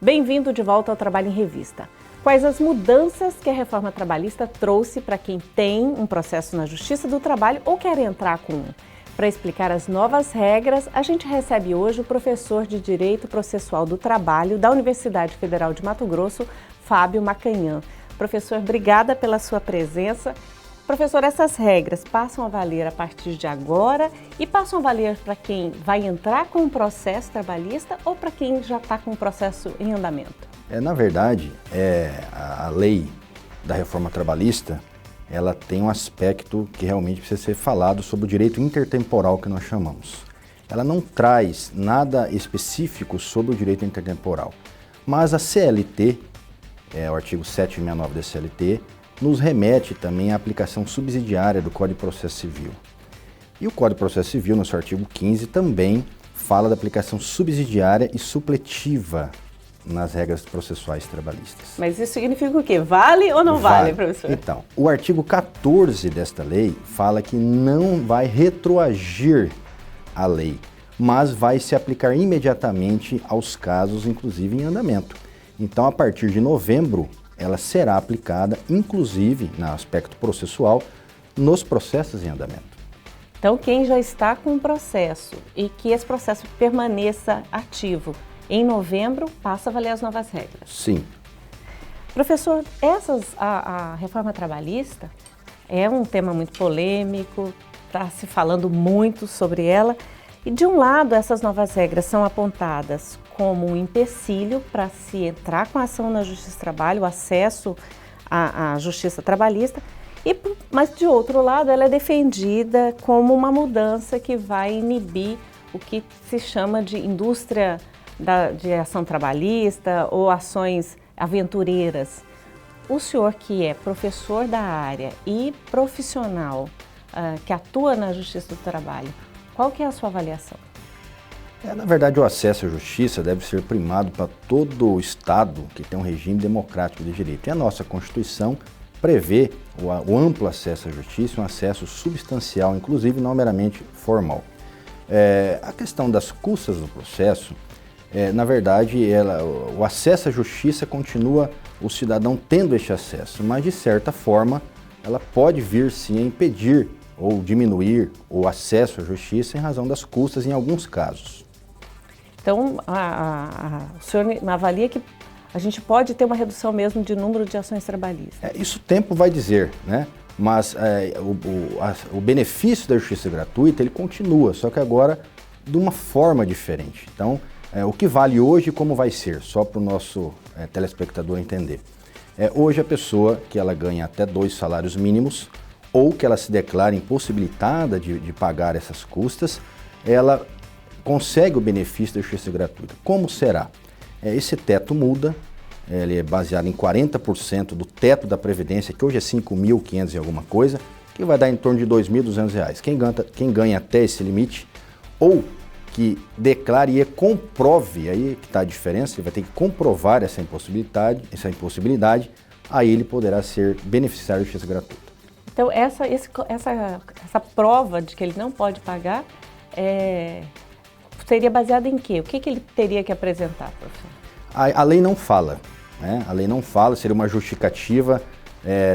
Bem-vindo de volta ao Trabalho em Revista. Quais as mudanças que a reforma trabalhista trouxe para quem tem um processo na Justiça do Trabalho ou quer entrar com um? Para explicar as novas regras, a gente recebe hoje o professor de Direito Processual do Trabalho da Universidade Federal de Mato Grosso, Fábio Macanhã. Professor, obrigada pela sua presença. Professor, essas regras passam a valer a partir de agora e passam a valer para quem vai entrar com um processo trabalhista ou para quem já está com um processo em andamento? Na verdade, a lei da reforma trabalhista, ela tem um aspecto que realmente precisa ser falado sobre o direito intertemporal que nós chamamos. Ela não traz nada específico sobre o direito intertemporal, mas a CLT, o artigo 769 da CLT, nos remete também à aplicação subsidiária do Código de Processo Civil. E o Código de Processo Civil, no seu artigo 15, também fala da aplicação subsidiária e supletiva nas regras processuais trabalhistas. Mas isso significa o quê? Vale ou não vale, professor? Então, o artigo 14 desta lei fala que não vai retroagir a lei, mas vai se aplicar imediatamente aos casos, inclusive em andamento. Então, a partir de novembro, ela será aplicada, inclusive, no aspecto processual, nos processos em andamento. Então, quem já está com um processo e que esse processo permaneça ativo, em novembro passa a valer as novas regras. Sim. Professor, a reforma trabalhista é um tema muito polêmico, está se falando muito sobre ela. E de um lado, essas novas regras são apontadas como um empecilho para se entrar com a ação na Justiça do Trabalho, o acesso à Justiça Trabalhista, mas de outro lado, ela é defendida como uma mudança que vai inibir o que se chama de indústria de ação trabalhista ou ações aventureiras. O senhor, que é professor da área e profissional que atua na Justiça do Trabalho, qual que é a sua avaliação? Na verdade, o acesso à justiça deve ser primado para todo o Estado que tem um regime democrático de direito. E a nossa Constituição prevê o amplo acesso à justiça, um acesso substancial, inclusive não meramente formal. A questão das custas do processo, na verdade, o acesso à justiça continua o cidadão tendo este acesso, mas de certa forma ela pode vir sim a impedir ou diminuir o acesso à justiça em razão das custas em alguns casos. Então, o senhor avalia que a gente pode ter uma redução mesmo de número de ações trabalhistas? Isso o tempo vai dizer, né? Mas o benefício da justiça gratuita ele continua, só que agora de uma forma diferente. Então, o que vale hoje e como vai ser, só para o nosso telespectador entender. Hoje a pessoa que ela ganha até 2 salários mínimos ou que ela se declara impossibilitada de pagar essas custas, ela consegue o benefício da justiça gratuita. Como será? Esse teto muda, ele é baseado em 40% do teto da Previdência, que hoje é 5.500 e alguma coisa, que vai dar em torno de R$ 2.200. Quem ganha até esse limite, ou que declare e comprove, aí que está a diferença, ele vai ter que comprovar essa impossibilidade, aí ele poderá ser beneficiário de justiça gratuita. Então, essa prova de que ele não pode pagar seria baseada em quê? O que ele teria que apresentar, professor? A lei não fala, né? A lei não fala, seria uma justificativa,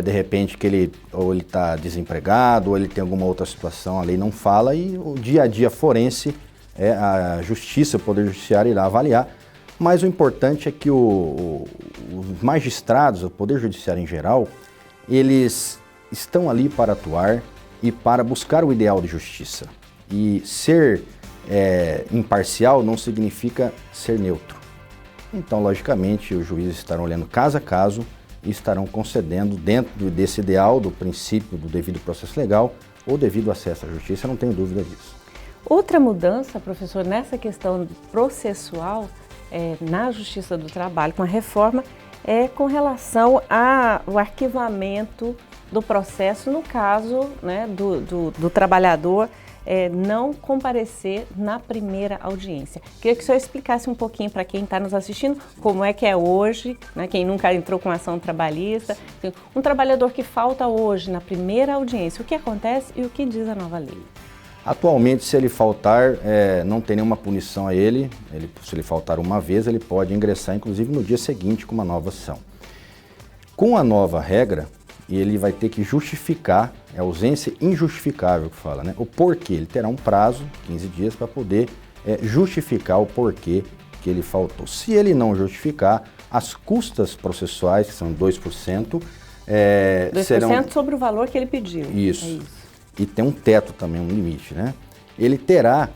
de repente que ele está desempregado, ou ele tem alguma outra situação, a lei não fala e o dia a dia forense, a justiça, o Poder Judiciário irá avaliar, mas o importante é que os magistrados, o Poder Judiciário em geral, eles estão ali para atuar e para buscar o ideal de justiça. E ser imparcial não significa ser neutro. Então, logicamente, os juízes estarão olhando caso a caso e estarão concedendo dentro desse ideal, do princípio do devido processo legal ou devido acesso à justiça, não tenho dúvida disso. Outra mudança, professor, nessa questão processual na Justiça do Trabalho, com a reforma, é com relação ao arquivamento do processo no caso, né, do trabalhador não comparecer na primeira audiência. Queria que o senhor explicasse um pouquinho para quem está nos assistindo como é que é hoje, né, quem nunca entrou com ação trabalhista, um trabalhador que falta hoje na primeira audiência, o que acontece e o que diz a nova lei? Atualmente, se ele faltar, não tem nenhuma punição a ele. Se ele faltar uma vez, ele pode ingressar, inclusive, no dia seguinte com uma nova ação. Com a nova regra, ele vai ter que justificar, é ausência injustificável que fala, né? O porquê. Ele terá um prazo, 15 dias, para poder justificar o porquê que ele faltou. Se ele não justificar, as custas processuais, que são 2%, 2% serão... sobre o valor que ele pediu. Isso. É isso. E tem um teto também, um limite, né? Ele terá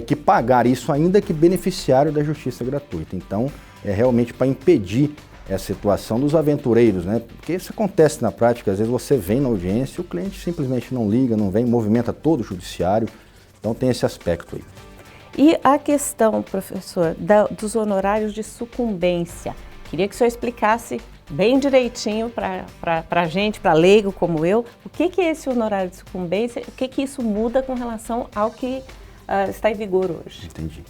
que pagar isso ainda que beneficiário da justiça gratuita. Então, é realmente para impedir essa situação dos aventureiros, né? Porque isso acontece na prática, às vezes você vem na audiência e o cliente simplesmente não liga, não vem, movimenta todo o judiciário. Então tem esse aspecto aí. E a questão, professor, dos honorários de sucumbência. Queria que o senhor explicasse bem direitinho para a gente, para leigo como eu, o que é esse honorário de sucumbência, o que isso muda com relação ao que está em vigor hoje. Entendi.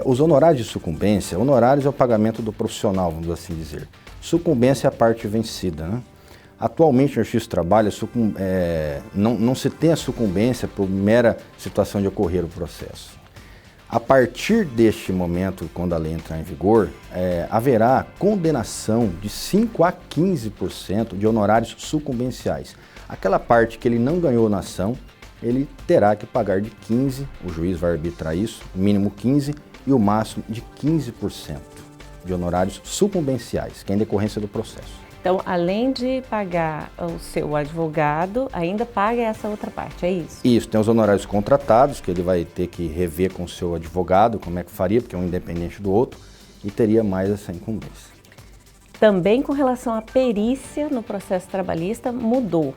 Os honorários de sucumbência, honorários é o pagamento do profissional, vamos assim dizer. Sucumbência é a parte vencida, né? Atualmente, na Justiça do Trabalho, não se tem a sucumbência por mera situação de ocorrer o processo. A partir deste momento, quando a lei entrar em vigor, haverá condenação de 5% a 15% de honorários sucumbenciais. Aquela parte que ele não ganhou na ação, ele terá que pagar de 15%, o juiz vai arbitrar isso, mínimo 15% e o máximo de 15% de honorários sucumbenciais, que é em decorrência do processo. Então, além de pagar o seu advogado, ainda paga essa outra parte, é isso? Isso, tem os honorários contratados, que ele vai ter que rever com o seu advogado, como é que faria, porque é um independente do outro, e teria mais essa incumbência. Também com relação à perícia no processo trabalhista, mudou.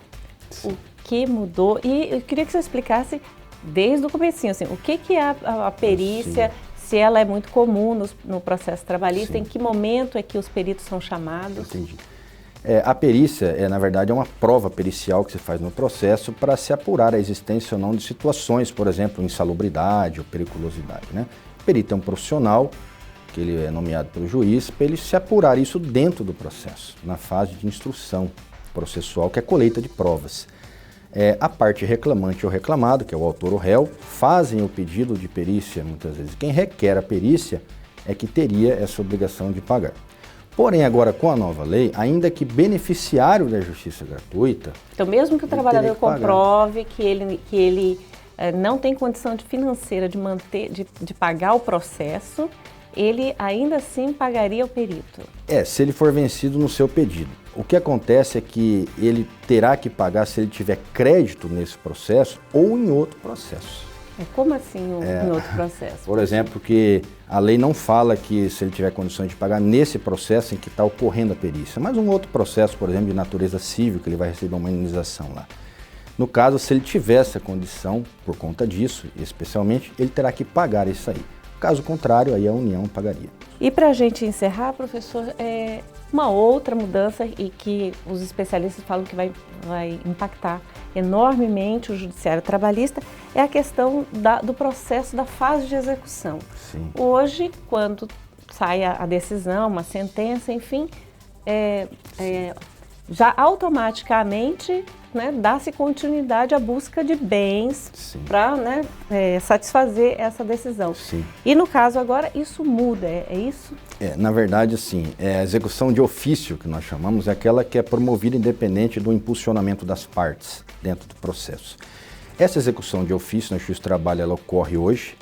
Sim. O que mudou? E eu queria que você explicasse desde o comecinho, assim, o que é a perícia, sim, se ela é muito comum no processo trabalhista, sim, em que momento é que os peritos são chamados? Entendi. A perícia, na verdade, é uma prova pericial que se faz no processo para se apurar a existência ou não de situações, por exemplo, insalubridade ou periculosidade, né? O perito é um profissional, que ele é nomeado pelo juiz, para ele se apurar isso dentro do processo, na fase de instrução processual, que é a colheita de provas. A parte reclamante ou reclamado, que é o autor ou réu, fazem o pedido de perícia, muitas vezes. Quem requer a perícia é que teria essa obrigação de pagar. Porém, agora com a nova lei, ainda que beneficiário da justiça gratuita... Então, mesmo que o trabalhador comprove que ele não tem condição financeira de pagar o processo, ele ainda assim pagaria o perito? Se ele for vencido no seu pedido. O que acontece é que ele terá que pagar se ele tiver crédito nesse processo ou em outro processo. Como assim em outro processo? Por exemplo, que a lei não fala que se ele tiver condições de pagar nesse processo em que está ocorrendo a perícia, mas um outro processo, por exemplo, de natureza civil, que ele vai receber uma indenização lá. No caso, se ele tiver essa condição, por conta disso, especialmente, ele terá que pagar isso aí. Caso contrário, aí a União pagaria. E para a gente encerrar, professor, uma outra mudança e que os especialistas falam que vai impactar enormemente o judiciário trabalhista é a questão do processo da fase de execução. Sim. Hoje, quando sai a decisão, uma sentença, enfim, já automaticamente, né, dá-se continuidade à busca de bens para, né, satisfazer essa decisão. Sim. E no caso agora, isso muda, é isso? Na verdade, sim. A execução de ofício, que nós chamamos, é aquela que é promovida independente do impulsionamento das partes dentro do processo. Essa execução de ofício na Justiça do Trabalho, ela ocorre hoje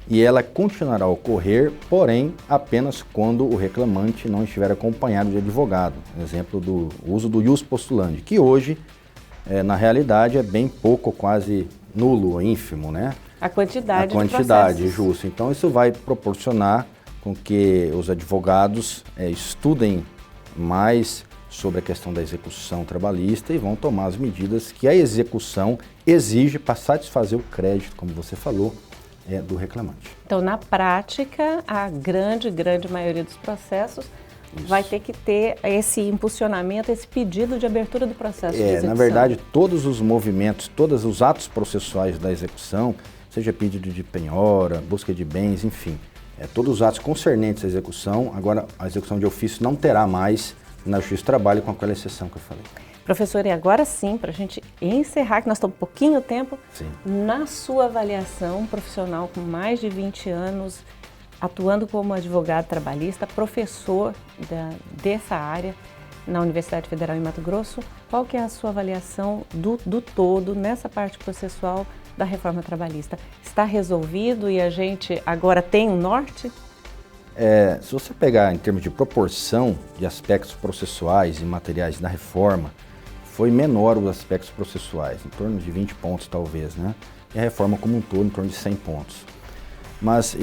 e ela continuará a ocorrer, porém, apenas quando o reclamante não estiver acompanhado de advogado. Exemplo do uso do ius postulandi, que hoje, na realidade, é bem pouco, quase nulo, ínfimo, né? A quantidade de processos. Justo. Então, isso vai proporcionar com que os advogados estudem mais sobre a questão da execução trabalhista e vão tomar as medidas que a execução exige para satisfazer o crédito, como você falou, do reclamante. Então, na prática, a grande maioria dos processos vai ter que ter esse impulsionamento, esse pedido de abertura do processo de execução. Na verdade, todos os movimentos, todos os atos processuais da execução, seja pedido de penhora, busca de bens, enfim, todos os atos concernentes à execução, agora a execução de ofício não terá mais na Justiça do Trabalho, com aquela exceção que eu falei. Professor, e agora sim, para a gente encerrar, que nós estamos pouquinho tempo, Sim. na sua avaliação, um profissional com mais de 20 anos, atuando como advogado trabalhista, professor dessa área na Universidade Federal em Mato Grosso, qual que é a sua avaliação do todo nessa parte processual da reforma trabalhista? Está resolvido e a gente agora tem um norte? Se você pegar em termos de proporção de aspectos processuais e materiais da reforma, foi menor os aspectos processuais, em torno de 20 pontos talvez, né? E a reforma como um todo em torno de 100 pontos. Mas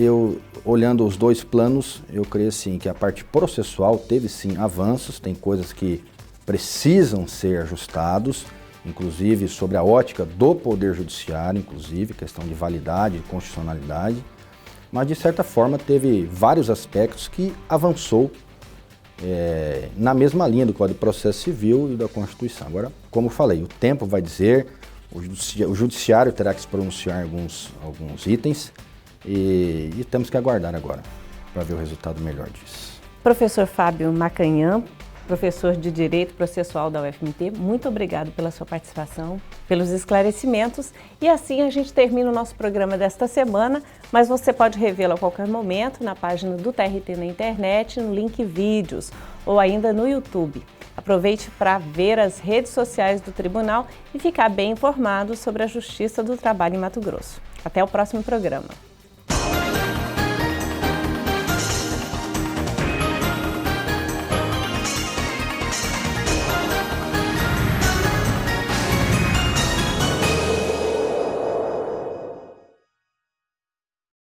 olhando os dois planos, eu creio sim que a parte processual teve sim avanços, tem coisas que precisam ser ajustados, inclusive sobre a ótica do Poder Judiciário, inclusive questão de validade, de constitucionalidade, mas de certa forma teve vários aspectos que avançou na mesma linha do Código de Processo Civil e da Constituição. Agora, como eu falei, o tempo vai dizer, o Judiciário terá que se pronunciar em alguns itens e temos que aguardar agora para ver o resultado melhor disso. Professor Fábio Macanhã, professor de Direito Processual da UFMT, muito obrigado pela sua participação, pelos esclarecimentos. E assim a gente termina o nosso programa desta semana, mas você pode revê-lo a qualquer momento na página do TRT na internet, no link vídeos ou ainda no YouTube. Aproveite para ver as redes sociais do Tribunal e ficar bem informado sobre a Justiça do Trabalho em Mato Grosso. Até o próximo programa.